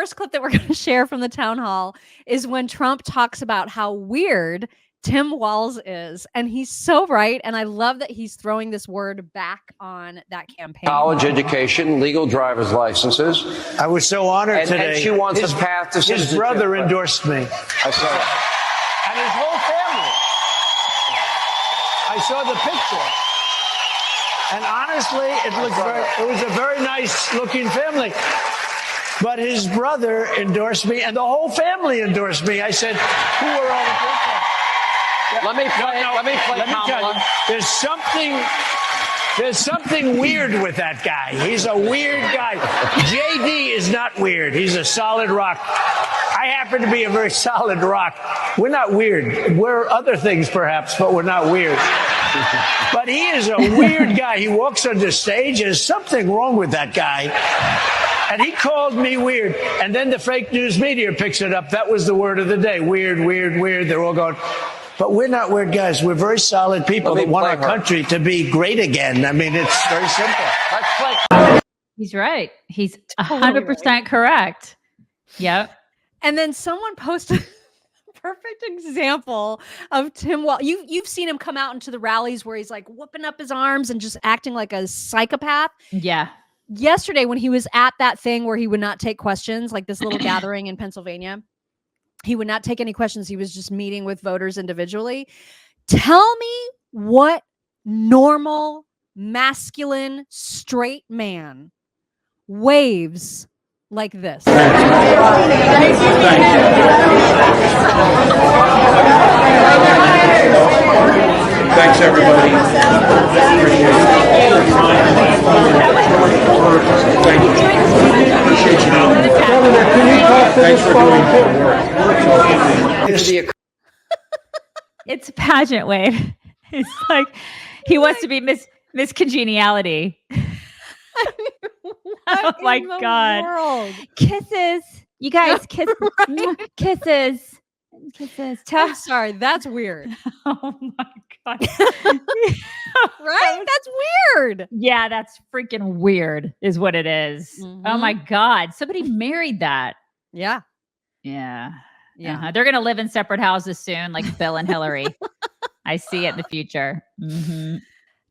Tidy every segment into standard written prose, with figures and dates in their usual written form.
first clip that we're going to share from the town hall is when Trump talks about how weird Tim Walz is. And he's so right. And I love that he's throwing this word back on that campaign. College education, legal driver's licenses. I was so honored today. And she wants a path to citizenship. His brother endorsed me. I saw that. And his whole family. I saw the picture. And honestly, it was a very nice looking family. But his brother endorsed me and the whole family endorsed me. I said, who are all the people? Let me play Kamala. There's something weird with that guy. He's a weird guy. JD is not weird. He's a solid rock. I happen to be a very solid rock. We're not weird. We're other things perhaps, but we're not weird. But he is a weird guy. He walks on the stage. There's something wrong with that guy. And he called me weird. And then the fake news media picks it up. That was the word of the day. Weird, weird, weird. They're all going, but we're not weird guys. We're very solid people that want our country to be great again. I mean, it's very simple. He's right. He's 100% correct. Yep. And then someone posted a perfect example of Tim Walz. You've seen him come out into the rallies where he's like whooping up his arms and just acting like a psychopath. Yeah. Yesterday, when he was at that thing where he would not take questions, like this little gathering in Pennsylvania, he would not take any questions. He was just meeting with voters individually. Tell me what normal, masculine, straight man waves like this. Thanks, everybody. Thank you. Appreciate you. Thanks for doing the work. It's a pageant wave. It's like he wants to be Miss Congeniality. Oh my God. World? Kisses. You guys, kisses. Kisses. Kisses. I'm sorry. That's weird. Oh my God. Right? That's weird. Yeah, that's freaking weird is what it is. Mm-hmm. Oh my God. Somebody married that. Yeah. Yeah. Yeah. Uh-huh. They're going to live in separate houses soon, like Bill and Hillary. I see it in the future. Mm-hmm.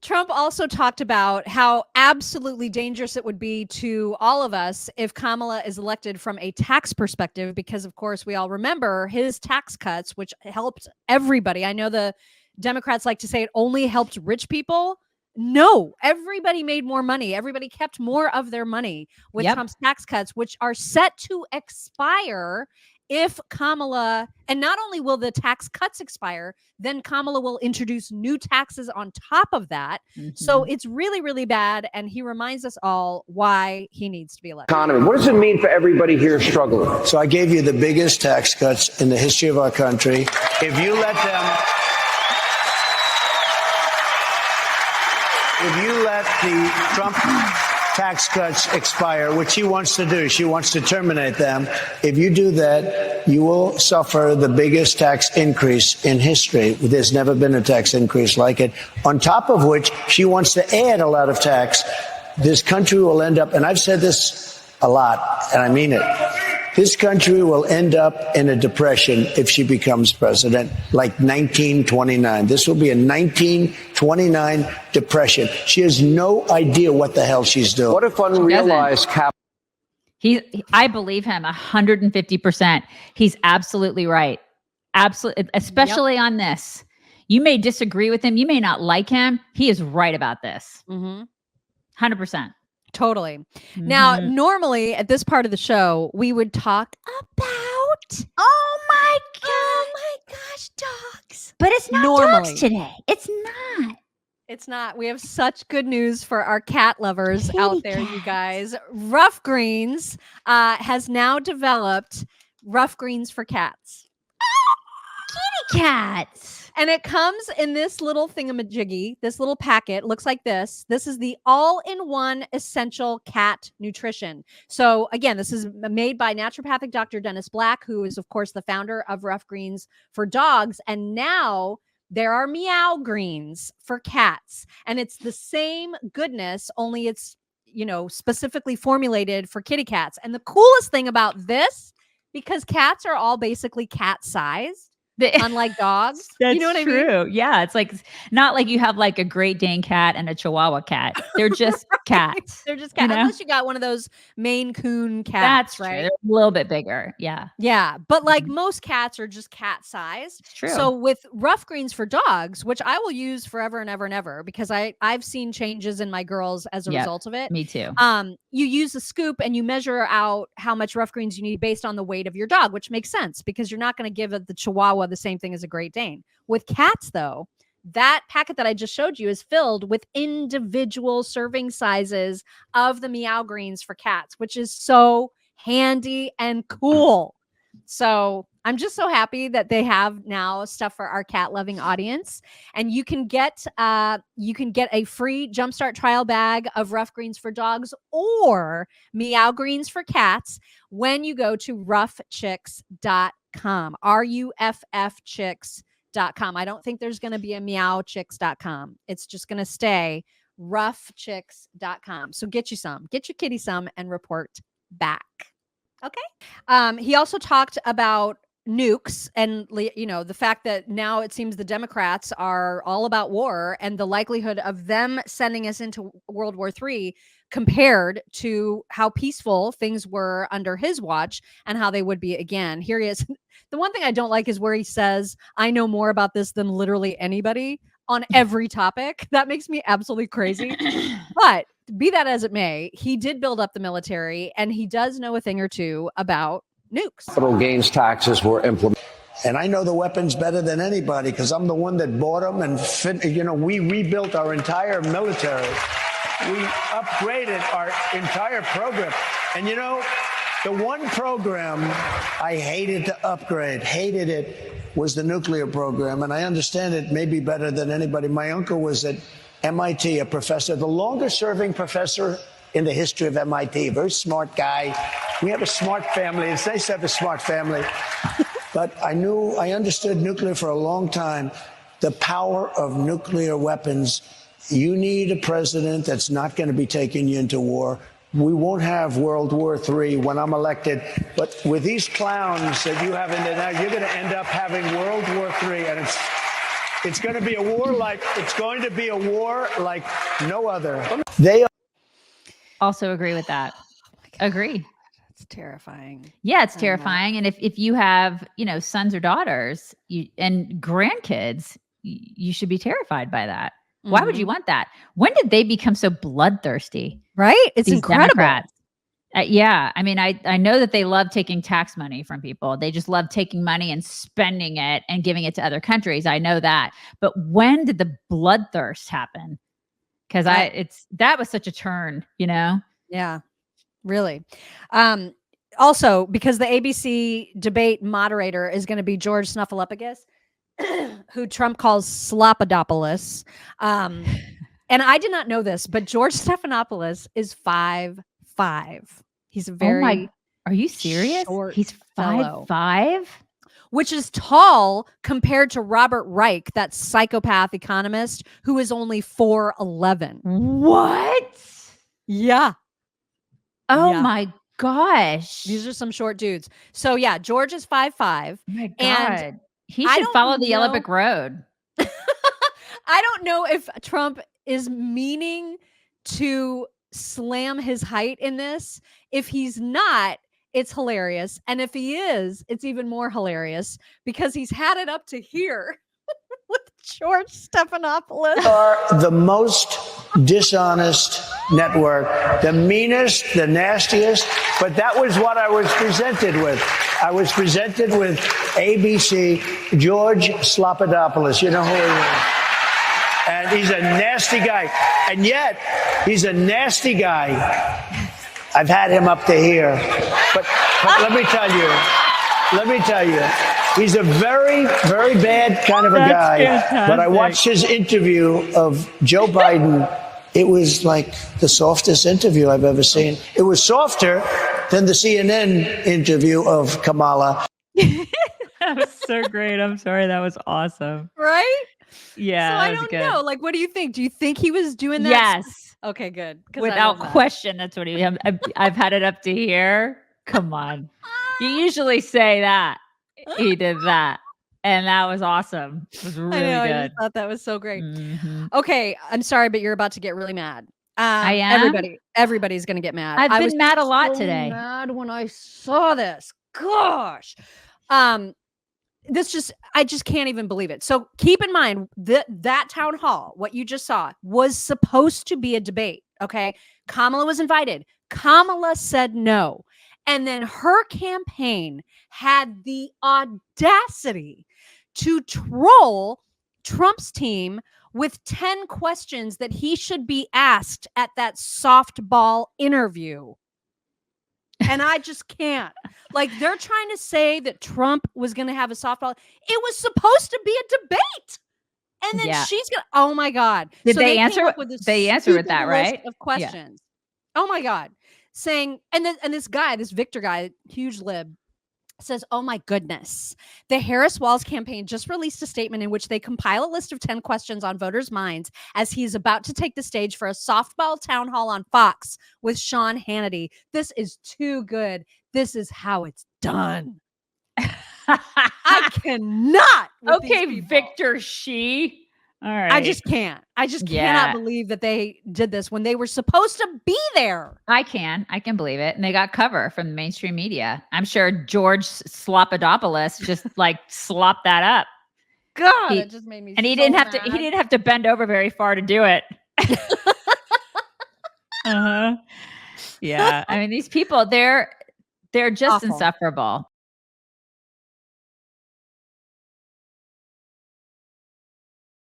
Trump also talked about how absolutely dangerous it would be to all of us if Kamala is elected from a tax perspective, because, of course, we all remember his tax cuts, which helped everybody. I know the Democrats like to say it only helped rich people. No, everybody made more money. Everybody kept more of their money with Trump's tax cuts, which are set to expire if Kamala, and not only will the tax cuts expire, then Kamala will introduce new taxes on top of that. Mm-hmm. So it's really, really bad. And he reminds us all why he needs to be elected. Economy. What does it mean for everybody here struggling? So I gave you the biggest tax cuts in the history of our country. If you let the Trump tax cuts expire, which she wants to do, she wants to terminate them. If you do that, you will suffer the biggest tax increase in history. There's never been a tax increase like it. On top of which, she wants to add a lot of tax. This country will end up, and I've said this a lot, and I mean it, this country will end up in a depression if she becomes president, like 1929. This will be a 1929 depression. She has no idea what the hell she's doing. What if unrealized capital? I believe him 150%. He's absolutely right. Absolutely, especially on this. You may disagree with him. You may not like him. He is right about this. 100%. Totally. Mm-hmm. Now, normally at this part of the show, we would talk about, oh my gosh, dogs. But it's not dogs today. It's not. It's not. We have such good news for our cat lovers out there, you guys. Ruff Greens has now developed Ruff Greens for cats. Kitty cats. And it comes in this little thingamajiggy, this little packet. Looks like this. This is the all-in-one essential cat nutrition. So again, this is made by naturopathic Dr. Dennis Black, who is, of course, the founder of Ruff Greens for dogs. And now there are Meow Greens for cats. And it's the same goodness, only it's specifically formulated for kitty cats. And the coolest thing about this, because cats are all basically cat sized, unlike dogs. That's you know what I true. mean? Yeah. It's like, not like you have like a Great Dane cat and a Chihuahua cat. They're just cats. They're just cats. Unless you got one of those Maine Coon cats, That's right? true. They're a little bit bigger. Yeah. Yeah. But like most cats are just cat sized. It's true. So with Ruff Greens for Dogs, which I will use forever and ever and ever, because I've seen changes in my girls as a result of it. Me too. You use a scoop and you measure out how much Ruff Greens you need based on the weight of your dog, which makes sense because you're not going to give the Chihuahua the same thing as a Great Dane. With cats, though, that packet that I just showed you is filled with individual serving sizes of the Meow Greens for cats, which is so handy and cool. So I'm just so happy that they have now stuff for our cat loving audience. And you can get a free Jumpstart trial bag of Ruff Greens for Dogs or Meow Greens for cats when you go to ruffchicks.com. RUFF I don't think there's going to be a meowchicks.com. It's just going to stay ruffchicks.com. So get your kitty some and report back. Okay. He also talked about nukes and, the fact that now it seems the Democrats are all about war and the likelihood of them sending us into World War III compared to how peaceful things were under his watch and how they would be again. Here he is. The one thing I don't like is where he says, I know more about this than literally anybody on every topic. That makes me absolutely crazy. But be that as it may, he did build up the military and he does know a thing or two about nukes. Capital gains taxes were implemented. And I know the weapons better than anybody because I'm the one that bought them and we rebuilt our entire military. We upgraded our entire program. And the one program I hated to upgrade, hated it, was the nuclear program. And I understand it maybe better than anybody. My uncle was at MIT, a professor, the longest serving professor in the history of MIT, a very smart guy. We have a smart family. It's nice to have a smart family. But I understood nuclear for a long time, the power of nuclear weapons. You need a president that's not going to be taking you into war. We won't have World War III when I'm elected. But with these clowns that you have in there now, you're going to end up having World War III. And it's going to be a war like no other. They also agree with that. Agree. It's terrifying. Yeah, it's terrifying. And if you have, sons or daughters and grandkids, you should be terrified by that. Mm-hmm. Why would you want that? When did they become so bloodthirsty? Right? It's incredible. Democrats. Yeah. I mean, I know that they love taking tax money from people. They just love taking money and spending it and giving it to other countries. I know that. But when did the bloodthirst happen? Because that was such a turn, Yeah, really. Also, because the ABC debate moderator is going to be George Snuffleupagus, who Trump calls Slopadopoulos. And I did not know this, but George Stephanopoulos is 5'5". He's a very are you serious? He's 5'5", which is tall compared to Robert Reich, that psychopath economist who is only 4'11". What? Yeah. Oh my gosh. These are some short dudes. So yeah, George is 5'5". Oh my God. And he should follow the Yellow Brick Road. I don't know if Trump is meaning to slam his height in this. If he's not, it's hilarious. And if he is, it's even more hilarious because he's had it up to here with George Stephanopoulos. Are the most dishonest network, the meanest, the nastiest, but that was what I was presented with. I was presented with ABC, George Slopadopoulos. You know who he is? And he's a nasty guy. And yet, he's a nasty guy. I've had him up to here. But let me tell you, he's a very, very bad kind of a guy. Fantastic. But I watched his interview of Joe Biden. It was like the softest interview I've ever seen. It was softer than the CNN interview of Kamala. That was so great. I'm sorry. That was awesome. Right? Yeah. So I don't know. Like, what do you think? Do you think he was doing that? Yes. Okay, good. 'Cause I Without love that. question, that's what I've had it up to here. Come on. You usually say that. He did that. And that was awesome. It was I really know. I good. just thought that was so great. Mhm. Okay, I'm sorry, but you're about to get really mad. I am? Everybody's gonna get mad. I've I been was mad a lot so today. mad when I saw this. Gosh. Um, I just can't even believe it. So keep in mind that town hall, what you just saw, was supposed to be a debate. Okay. Kamala was invited. Kamala said no. And then her campaign had the audacity to troll Trump's team with 10 questions that he should be asked at that softball interview. And I just can't. Like, they're trying to say that Trump was going to have a softball. It was supposed to be a debate. And then Yeah. she's going to, oh my God. Did So they came answer up with this they answered with stupid that, list right? of Yeah. questions. Oh my God. Saying, and this guy, this Victor guy, huge lib, says, oh my goodness. The Harris Walls campaign just released a statement in which they compile a list of 10 questions on voters' minds as he's about to take the stage for a softball town hall on Fox with Sean Hannity. This is too good. This is how it's done. I cannot. With these Okay, people. Victor She. All right. I just can't. I just cannot believe that they did this when they were supposed to be there. I can believe it. And they got cover from the mainstream media. I'm sure George Slopadopoulos just like slopped that up. God, it just made me and he so didn't have mad. to he didn't have to bend over very far to do it. Uh-huh. Yeah. I mean, these people, they're just Awful. insufferable.